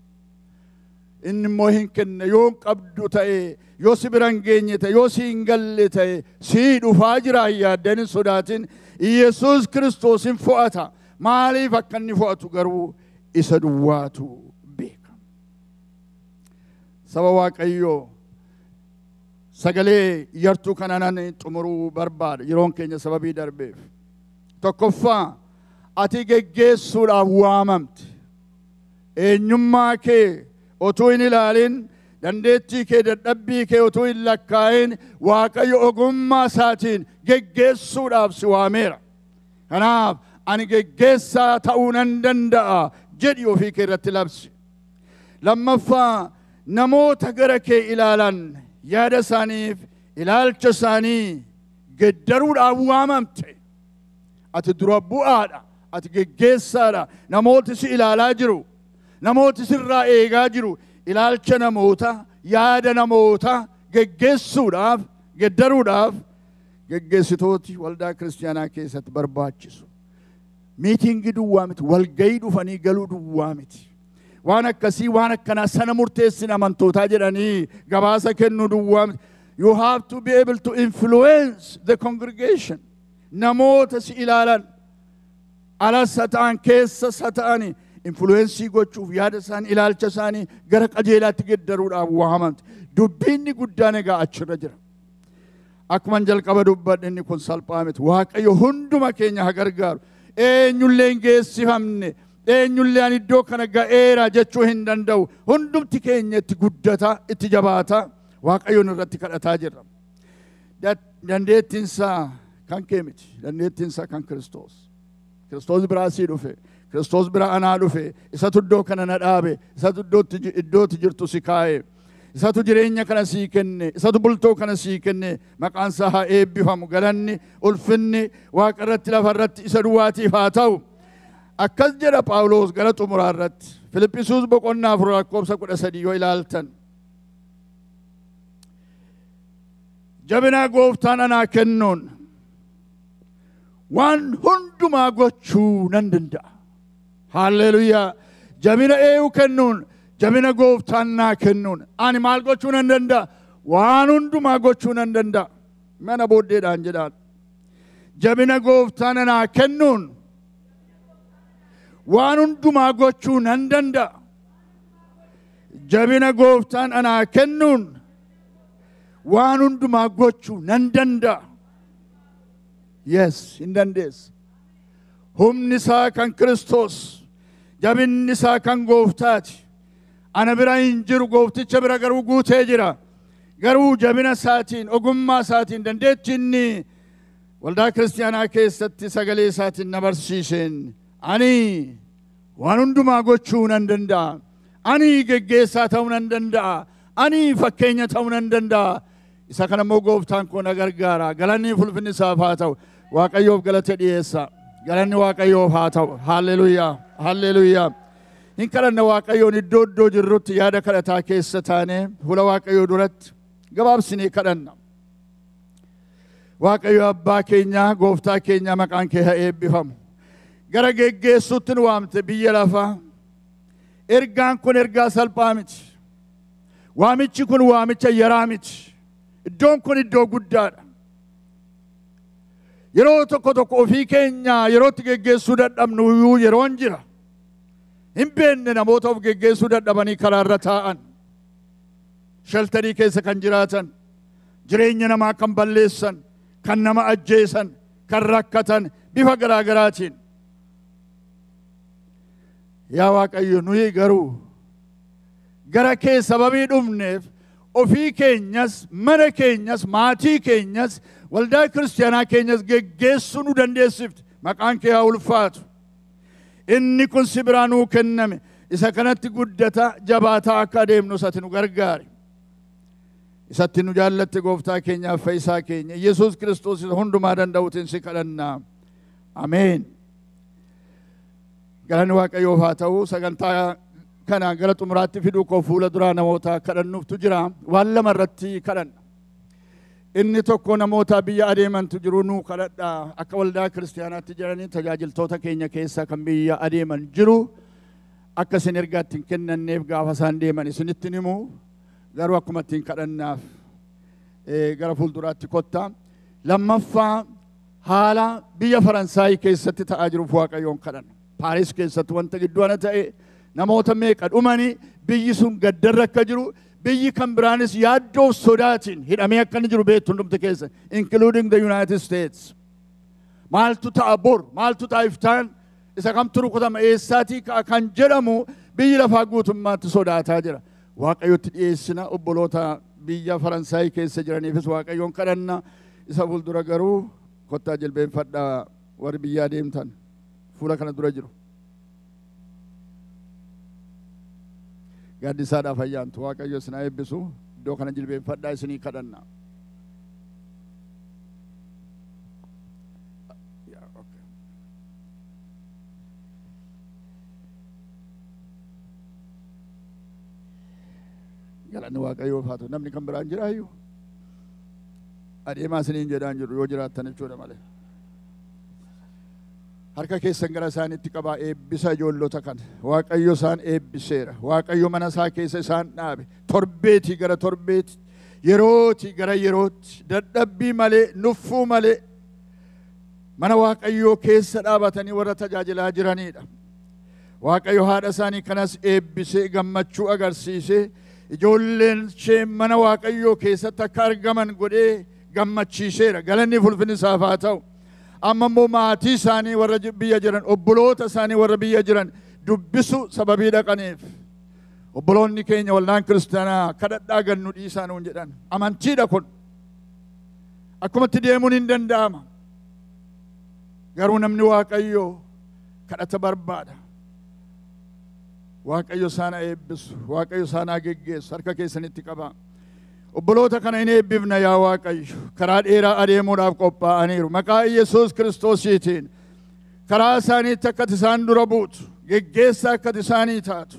Inni immoo hin kenne yoo qabdu ta'e yoo si bira hin geenye ta'e yoo si hin galle ta'e si dhufaa jira yaaddeen hin sodaatin. Yesuus Kiristoos hin fo'ata. Maaliif akka inni fo'atu garuu isa duwwaatu beeka. Saba Waaqayyoo sagalee yartuu kanaan xumuruu barbaada yeroon keenya sababii darbeef. Tokkoffaa ati geggeessuudhaaf waamamte. Eenyummaa kee otuu hin ilaalin dandeettii kee dadhabbii kee otuu hin lakkaa'in Waaqayyo ogummaa isaatiin geggeessuudhaaf si waameera. Kanaaf ani geggeessaa ta'uu nan danda'a jedhi ofii kee irratti labsi. Lammaffaa namoota gara kee ilaalan yaada isaaniif ilaalcha isaanii geddaruudhaaf waamamte. Ati dura bu'aadha. Ati geggeessaadha. Namooti si ilaalaa jiru. Namooti sirraa eegaa jiru. Ilaalcha namoota, yaada namoota geggeessuudhaaf, geddaruudhaaf geggeessitooti waldaa kiristaanaa keessatti barbaachisu. Miitingii duwwaa miti, walgayii dhufanii galuu duwwaa miti. Waan akkasii waan akkanaa sana murteessin amantootaa jedhanii gabaasa kennuu duwwaa miti. You have to be able to influence the congregation. Namoota si ilaalan alas haa ta'an keessas haa ta'ani influensii gochuuf yaada isaanii ilaalcha isaanii gara qajeelaatti geddaruudhaaf waamamte. Dubbiinni guddaan egaa achirra jira. Akkuman jalqaba dubbadhe inni kun salphaa miti. Waaqayyo hunduma keenya haa gargaaru. Eenyullee hin geessifamne, eenyullee ani iddoo kana ga'eera jechuu hin danda'u. Hundumti keenya itti guddata, itti jabaata. Waaqayyoon irratti kadhataa jirra. Dandeettiinsaa kan kee miti. Dandeettiinsaa kan Kiristoos. Kiristoos biraa sii dhufe. Kiristoos biraa anaa dhufe. Isatu iddoo kana na dhaabe. Isatu iddootti jirtu si kaa'e. Isatu jireenya kana sii kenne. Isatu bultoo kana sii kenne. Maqaan isaa haa eebbifamu. Galanni ulfinni Waaqa irratti lafa irratti isa duwwaatiif haa ta'u. Akkas jedha Phaawulos gara xumuraa irratti. Filiphisuus boqonnaa 4 lakkoofsa 13 yoo ilaaltan. Jabina gooftaan anaa kennuun waan hundumaa gochuu nan danda'a. Haalleluuyaa. Jabina eenyu kennuun jabina gooftaan naa kennuun ani maal gochuu nan danda'a? Waan hundumaa gochuu nan danda'a. Mana booddeedhaan jedhaan. Jabina gooftaan naa kennuun waan hundumaa gochuu nan danda'a. Jabina gooftaan anaa kennuun waan hundumaa gochuu nan danda'a. Yes, hin dandeessa. Humni isaa kan Kiristoos, jabinni isaa kan gooftaati. Ana bira hin jiru, goofticha bira garuu guutee jira. Garuu jabina isaatiin, ogummaa isaatiin, dandeettii inni waldaa kiristaanaa keessatti sagalee isaatiin na barsiiseen ani waan hundumaa gochuu nan danda'a. Ani geggeessaa ta'uu nan danda'a. Ani fakkeenya ta'uu nan danda'a. Isa kana immoo gooftaan koo na gargaara. Galanni ulfinni isaaf haa ta'u. waaqayyoof galata dhiyeessa. Galanni waaqayyoof haa ta'u. Haalleluuyaa, haalleluuyaa. Hin kadhanna waaqayyoon iddoo iddoo jirrutti yaada kadhataa keessa taanee fuula waaqayyoo duratti gabaabsinee kadhanna. Waaqayyo abbaa keenya, gooftaa keenya, maqaan kee haa eebbifamu. Gara geggeessuutti nu waamte biyya lafaa. Ergaan kun ergaa salphaa miti. Waamichi kun waamicha yaraa miti. Iddoon kun iddoo guddaadha. Yeroo tokko tokko ofii keenya yerootti geggeessuu dadhabnu iyyuu yeroon jira. Hin beekne namoota of geggeessuu dadhabanii karaarra taa'an. Sheltarii keessa kan jiraatan, jireenya namaa kan balleessan, kan nama ajjeesan, kan rakkatan bifa garaa garaatiin. Yaa Waaqayyo nuyi garuu gara kee sababii dhufneef ofii keenyas, mana keenyas, maatii keenyas, waldaa kiristaanaa keenyas geggeessuu nu dandeessifte. Maqaan kee haa ulfaatu. Inni kun si biraa nuu kenname. Isa kanatti guddata jabaataa akka adeemnu isatti nu gargaari. Isatti nu jaallatte gooftaa keenyaaf fayyisaa keenya Yesuus Kiristoos isa hundumaa danda'uutiin si kadhannaa. Ameen. Galanni Waaqayyoof haa ta'u. Sagantaa kana gara xumuraatti fiduu koo fuula duraa namoota kadhannuuftu jira. Waan lama irratti kadhanna. Inni tokko namoota biyya adeemantu jiru nuu kadhadhaa. Akka waldaa kiristaanaatti jiranii tajaajiltoota keenya keessa kan biyya adeeman jiru akka isin ergaatti hin kennanneef gaafa isaan deeman isinitti himu. Garuu akkuma ittiin kadhannaaf gara fuulduraatti kottaa. Lammaffaa haala biyya Faransaayii keessatti ta'aa jiruuf Waaqayyoon kadhanna. Paaris keessatti wanta gidduu ana ta'e namoota meeqa dhumanii biyyi sun gaddarra akka jiru biyyi kan biraanis yaaddoo sodaatiin hidhamee akka inni jiru beektu hundumti keessa including the United States. Maaltu ta'a bor, maaltu ta'a iftaan isa kamtu rukutama eessaatii kan jedhamu biyyi lafaa guutummaatti sodaataa jira. Waaqayyotti dhiyeessina obboloota biyya Faransaayii keessa jiraniifis Waaqayyoon kadhanna. Isa fuuldura garuu kottaa jilbeenfadhaa warri biyyaa deemtan fuula kana dura jiru. Gaaddisaadhaaf ayyaantu Waaqayyo isin haa eebbisu. Iddoo kana jilbeenfadhaa isinii kadhanna. Galanni Waaqayyoof haa ta'u. Namni kan biraan jiraayyuu adeemaa isiniin jedhaan jiru yoo jiraattan jechuudha malee. Harka keessan gara isaaniitti qabaa eebbisa ijoollota kana. Waaqayyo isaan eebbiseera. Waaqayyo mana isaa keessa isaan dhaabe. Torbeetii gara torbeetti, yerootii gara yerootti, dadhabbii malee, nuffuu malee mana Waaqayyoo keessa dhaabatanii warra tajaajilaa jiranidha. Waaqayyo haadha isaanii kanas eebbisee gammachuu agarsiisee ijoolleen ishee mana Waaqayyoo keessatti akka argaman godhee gammachiiseera. Galanni ulfinni isaaf haa ta'u. Amma immoo maatii isaanii warra biyya jiran, obboloota isaanii warra biyya jiran dubbisu sababii dhaqaniif. Obboloonni keenya waldaan kiristaanaa kadhadhaa gannu dhiisaa nuun jedhan. Amantiidha kun. Akkumatti deemuun hin danda'ama. Garuu namni Waaqayyoo kadhata barbaada. Waaqayyo isaan eebbisu, Waaqayyo isaan geggeessu, harka keessanitti qabaa. Obboloota kana hin eebbifna yaa Waaqayyo. Karaa dheeraa adeemuudhaaf qophaa'aniiru. Maqaa Yesuus Kiristoosiitiin karaa isaaniitti akkati isaan dura buutu, geggeessa akkati isaanii taatu.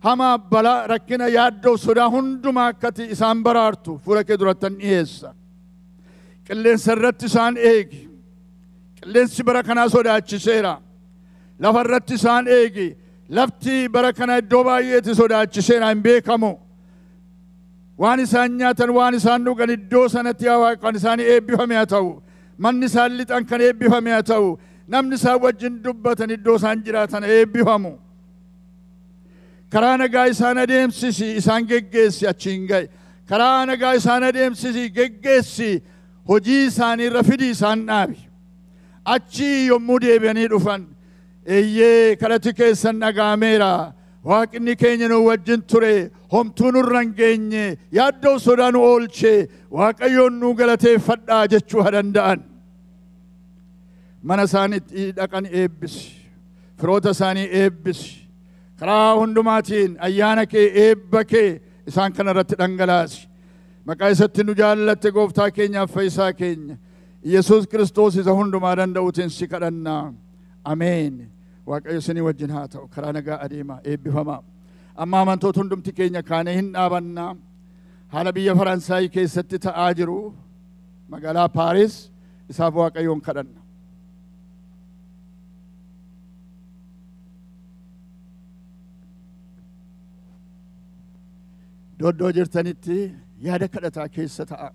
Hamaa balaa rakkina yaaddoo sodaa hundumaa akkati isaan baraartu fuula kee durattan dhiyeessa. Qilleensa irratti isaan eegi. Qilleensi bara kanaa sodaachiseera. Lafa irratti isaan eegi. Lafti bara kana iddoo baay'eetti sodaachiseera hin beekamu. Waan isaan nyaatan, waan isaan dhugan iddoo sanatti yaa Waaqayyo kan isaan eebbifame haa ta'u. Manni isaan lixan kan eebbifame haa ta'u. Namni isaan wajjin dubbatan iddoo isaan jiraatan eebbifamu. Karaa nagaa isaan adeemsisi, isaan geggeessi achiin gahe. Karaa nagaa isaan adeemsisi, geggeessi, hojii isaanii irra fidi isaan dhaabi. Achii yommuu deebi'anii dhufan, eeyyee kadhati keessan dhaga'ameera. Waaqni keenya nu wajjin ture, homtuu nurra hin geenye, yaaddoo sodaa nu oolche, Waaqayyoon nu galateeffadhaa jechuu haa danda'an. Mana isaaniitti dhaqan eebbisi, firoota isaanii eebbisi. Karaa hundumaatiin ayyaana kee, eebba kee isaan kana irratti dhangalaasi. Maqaa isatti nu jaallatte gooftaa keenyaaf fayyisaa keenya. Yesuus Kiristoos isa hundumaa danda'uutiin si kadhanna. Ameen. Waaqayyo isinii wajjin haa ta'u. Karaa nagaa adeemaa eebbifamaa. Amma amantoota hundumti keenya kaanee hin dhaabannaa. Haala biyya Faransaayii keessatti ta'aa jiru magaalaa Paaris isaaf Waaqayyoon kadhanna. Iddoo jirtanitti yaada kadhataa keessa ta'a.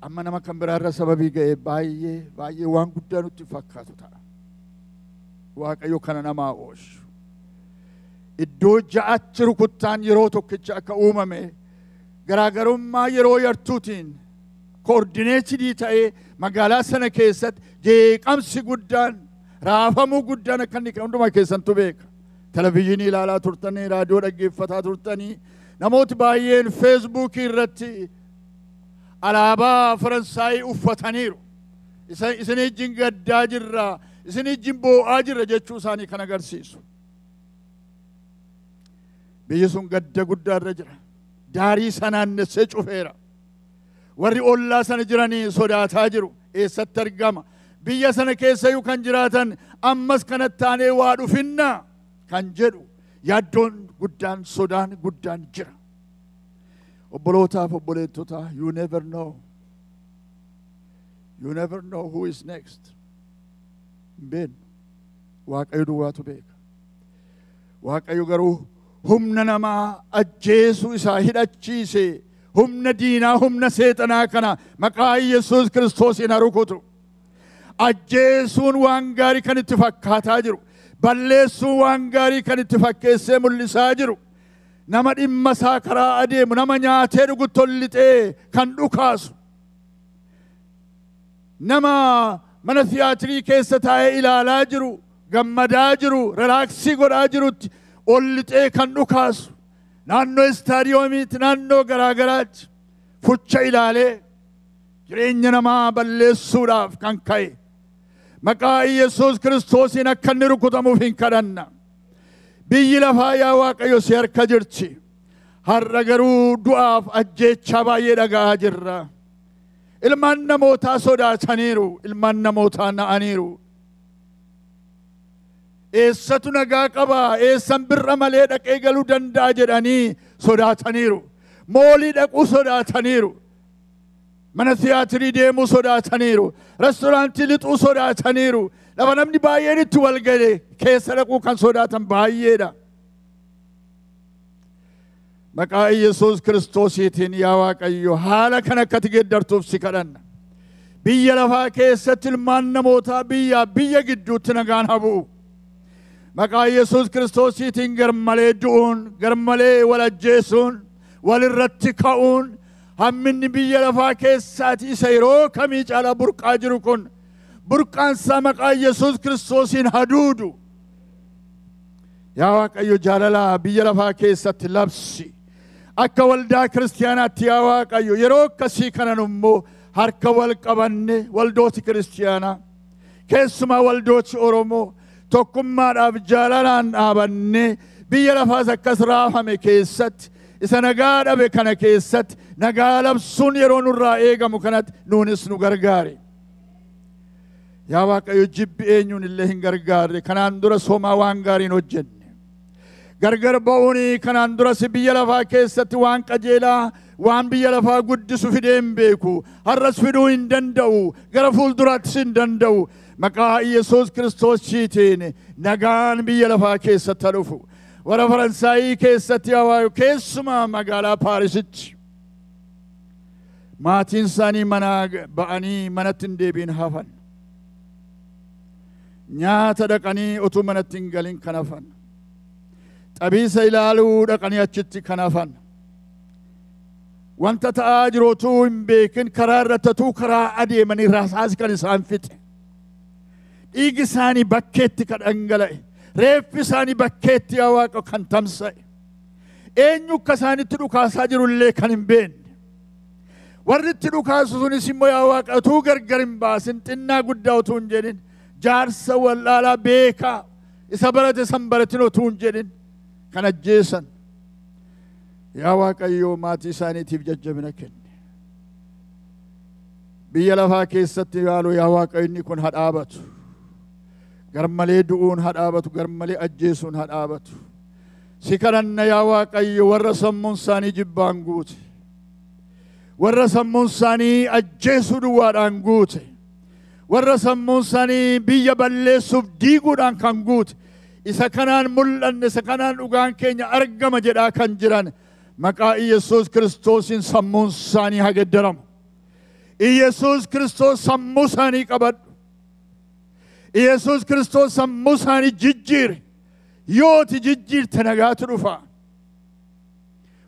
Amma nama kan biraarra sababii ga'ee baay'ee waan guddaa nutti fakkaatu ta'a. Waaqayyo kana namaa oolchu. Iddoo ja'aatti rukuttaan yeroo tokkicha akka uumame garaagarummaa yeroo yartuutiin koordineetidii ta'ee magaalaa sana keessatti jeeqamsi guddaan raafamuu guddaan akka inni hundumaa keessantu beeka. Televizyinii ilaalaa turtanii, raadiyoo dhaggeeffataa turtanii, namooti baay'een feesbuukii irratti alaabaa Faransaayii uffataniiru. Isin ijjiin gaddaa jirra, isin ijjiin boo'aa jirra jechuu isaanii kan agarsiisu. Biyyi sun gadda guddaarra jira. Daarii sanaannessee cufeera. Warri ollaa sana jiranii sodaataa jiru. Eessatti argama? Biyya sana keessayyuu kan jiraatan ammas kanatti taanee waa dhufinnaa kan jedhu yaaddoon guddaan sodaan guddaan jira. Obbolootaaf obboleettotaa, you never know. You never know who is next. Hin beeknu. Waaqayyo duwwaatu beeka. Waaqayyo garuu humna namaa ajjeesuu isaa hidhachiise, humna diinaa, humna seexanaa kana maqaa Yesuus Kiristoosiin haa rukutu. Ajjeesuun waan gaarii kan itti fakkaataa jiru. Balleessuun waan gaarii kan itti fakkeessee mul'isaa jiru. Nama dhimma isaa karaa adeemu, nama nyaatee dhugu tollixee kan dhukaasu. Nama mana tiyaatirii keessa taa'ee ilaalaa jiru, gammadaa jiru, relaaksii godhaa jirutti ollixee kan dhukaasu. Naannoo istaadiyoomiitti, naannoo garaagaraatti fucha ilaalee jireenya namaa balleessuudhaaf kan ka'e. Maqaa Yesuus Kiristoosiin akka inni rukutamuuf hin kadhanna. Biyyi lafaa yaa Waaqayyo si harka jirti. Har'a garuu du'aaf ajjeechaa baay'ee dhaga'aa jirra. Ilmaan namootaa sodaataniiru, ilmaan namootaa na'aniiru. Eessatu nagaa qabaa, eessan birra malee dhaqee galuu danda'a jedhanii sodaataniiru. Moolii dhaquu sodaataniiru. Mana tiyaatirii deemuu sodaataniiru. Restoraantii lixuu sodaataniiru. Lafa namni baay'een itti wal gale keessa dhaquu kan sodaatan baay'eedha. Maqaa Yesuus Kiristoosiitiin yaa Waaqayyo haala kan akkati geeddartuuf si kadhanna. Biyya lafaa keessatti ilmaan namootaa biyya gidduutti nagaan haa bu'u. Maqaa Yesuus Kiristoosiitiin garmalee du'uun, garmalee wal ajjeesuun, walirratti ka'uun, hamminni biyya lafaa keessaati isa yeroo kamii caalaa burqaa jiru kun burqaansaa maqaa Yesuus Kiristoosiin haduudu. Yaa Waaqayyo jaalalaa biyya lafaa keessatti labsi. Akka waldaa kiristiyaanaatti yaa Waaqayyo yeroo akkasii kanan immoo harka wal qabanne waldooti kiristiyaanaa keessumaa waldooti Oromoo tokkummaadhaaf jaalalaan dhaabanne biyya lafaas akkas raafame keessatti isa nagaa dhabe kana keessatti nagaa labsuun yeroo nurraa eegamu kanatti nuunis nu gargaare. Yaa Waaqayyo jibbi eenyuun illee hin gargaarre kanaan dura somaa waan gaariin hojjenne. Gargar ba'uuni kanaan duras biyya lafaa keessatti waan qajeelaa waan biyya lafaa guddisu fidee hin beeku. Har'as fiduu hin danda'u. Gara fuulduraattis hin danda'u. Maqaa Yesuus Kiristoosiitiin nagaan biyya lafaa keessatti dhufu. Warra Faransaayii keessatti yaa Waaqayyo keessumaa magaalaa Paarisitti maatiin isaanii manaa ba'anii manatti hin deebiin hafan. Nyaata dhaqanii utuu manatti hin galin kan hafan. Xabiisa ilaaluu dhaqanii achitti kan hafan. Wanta ta'aa jiru utuu hin beekin karaa irratti karaa adeemanii rasaasi kan isaan fixe. Dhiigi isaanii bakkeetti kan dhangala'e. Reeffi isaanii bakkeetti yaa Waaqa kan tamsa'e. Eenyu akka isaanitti dhukaasaa jirullee kan hin beekne. Warri itti dhukaasu sunis immoo yaa Waaqa utuu gargar hin baasin xinnaa guddaa utuu hin jedhin jaarsa wallaalaa beekaa isa barate san baratin utuu hin jedhin kan ajjeesan. yaa Waaqayyo maatii isaaniitiif jajjabina kenni. Biyya lafaa keessatti yaaluu yaa Waaqayyo inni kun hadhaabatu. Garmalee du'uun hadhaabatu, garmalee ajjeesuun hadhaabatu. Si kadhanna yaa Waaqayyo warra sammuun isaanii jibbaan guute, warra sammuun isaanii ajjeesuu duwwaadhaan guute, warra sammuun isaanii biyya balleessuuf diiguudhaan kan guute, isa kanaan mul'anne, isa kanaan dhugaan keenya argama jedhaa kan jiran maqaa Iyesuus Kiristoosiin sammuun isaanii haa geeddaramu. Iyesuus Kiristoos sammuu isaanii qabadhu. Iyesuus Kiristoos sammuu isaanii jijjiire. Yooti jijjiirte nagaatu dhufa.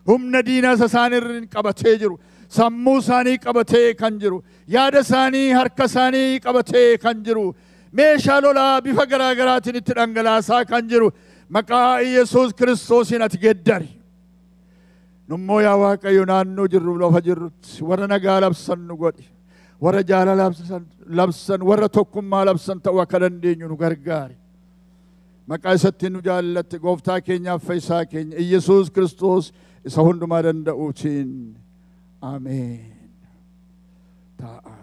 Humna diinaa isaanii qabatee jiru. Sammuu isaanii qabatee kan jiru. Yaada isaanii, harka isaanii qabatee kan jiru. Meeshaa lolaa bifa garaagaraatiin itti dhangalaasaa kan jiru. Maqaa Iyesuus Kiristoosiin ati geeddari. Nummoo yaa Waaqayyo naannoo jirru lafa jirrutti warra nagaa labsan nu godhi. Warra jaalala labsan, warra tokkummaa labsan ta'uu akka dandeenyu nu gargaari. Maqaa isatti nu jaallatte gooftaa keenyaaf fayyisaa keenya Iyesuus Kiristoos isa hundumaa danda'uutiin. Ameen. Ta'a.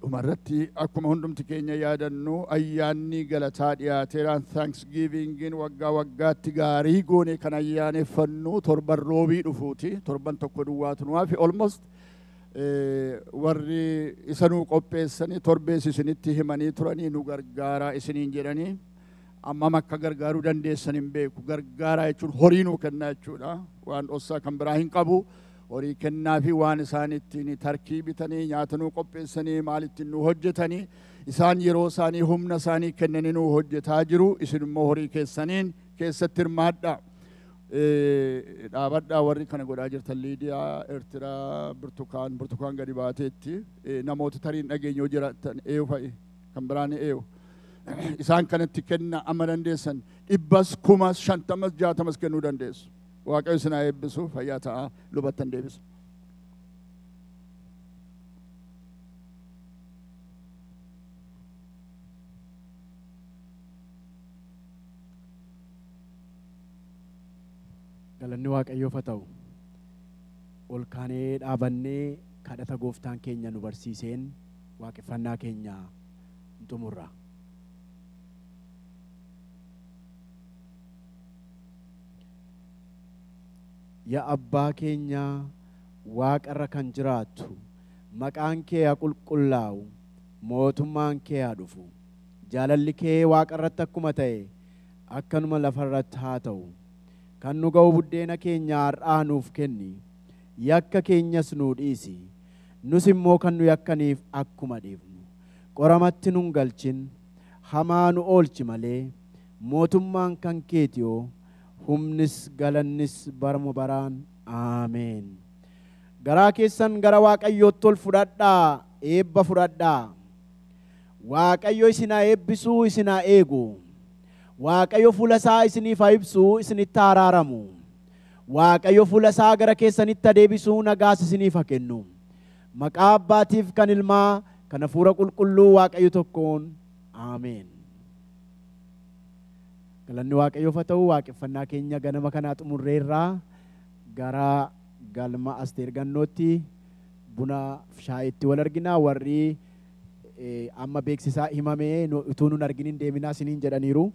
Dhumarratti akkuma hundumti keenya yaadannu ayyaanni galataa dhiyaateeraan Thanksgivingin waggaa waggaatti gaarii goone kan ayyaaneffannu torban roobii dhufuuti. Torban tokko duwwaatu nuwaa fi almost warri isanuu qopheessanii torbees isinitti himanii turanii nu gargaaraa isiniin jedhanii ammam akka gargaaruu dandeessan hin beeku. Gargaaraa jechuun horii nuu kennaa jechuudha. Waan dhossaa kan biraa hin qabu. Horii kennaa fi waan isaan ittiin tarkii bitanii nyaata nuu qopheessanii maal ittiin nu hojjetanii isaan yeroo isaanii humna isaanii kennanii nu hojjetaa jiru. Isin immoo horii keessaniin keessatti hirmaadhaa. Dhaabadhaa warri kana godhaa jirtan Liidiyaa, Eertiraa, Burtukaan gadi baateetti namoota tariin dhageenyoo jiraatan eeyu fa'i kan biraan eeyu. Isaan kanatti kenna amma dandeessan 100, 50, 60 kennuu dandeessu. Waaqayyo isin haa eebbisu, fayyaa ta'aa, lubattan deebisu. Galanni Waaqayyoof haa ta'u. Ol kaanee dhaabannee kadhata gooftaan keenya nu barsiiseen waaqeffannaa keenya xumurra. Yaa abbaa keenya waaqarra kan jiraattu maqaan kee haa qulqullaa'u, mootummaan kee haa dhufu, jaalalli kee waaqarratti akkuma ta'e akkanuma lafarratti haa ta'u. Kan nu ga'u buddeena keenya har'aa nuuf kenni, yakka keenyas nuu dhiisi, nus immoo kan nu yakkaniif akkuma dhiifnu. Qoramatti nun galchin, hamaa nu oolchi malee, mootummaan kan keetiyoo, humnis galannis barama baraan. Ameen. Garaa keessan gara Waaqayyootti ol fudhadhaa, eebba fudhadhaa. Waaqayyo isin haa eebbisuu, isin haa eegu. Waaqayyo fuula isaa isiniif haa ibsu, isinitti haa araaramu. Waaqayyo fuula isaa gara keessanitti haa deebisuu, nagaas isiniif haa kennu. Maqaa Abbaatiif kan Ilmaa kan Hafuura Qulqulluu Waaqayyo tokkoon. Ameen. Galanni Waaqayyoof haa ta'u. Waaqeffannaa keenya ganama kanaa xumurreerraa gara galma Asteer Gannootti buna shaayitti wal argina. Warri amma beeksisaa himamee utuu nun arginin deeminaa isiniin jedhaniiru.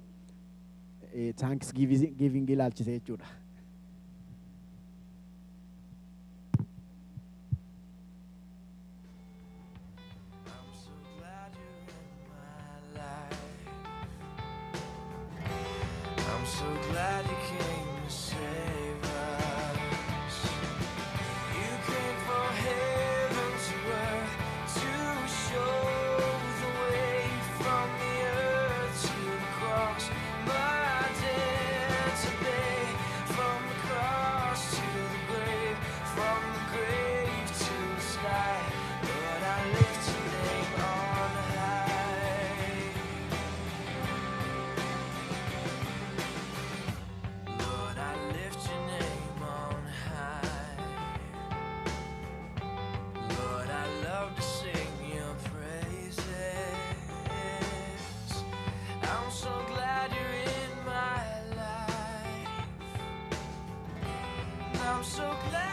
Thanksgiving ilaalchise jechuudha. So glad you came to save us. You came from heaven to earth to show the way from the earth to the cross. My debt to pay, from the cross to the grave, from the grave to the sky. Lord, I lift your name on high. I'm so glad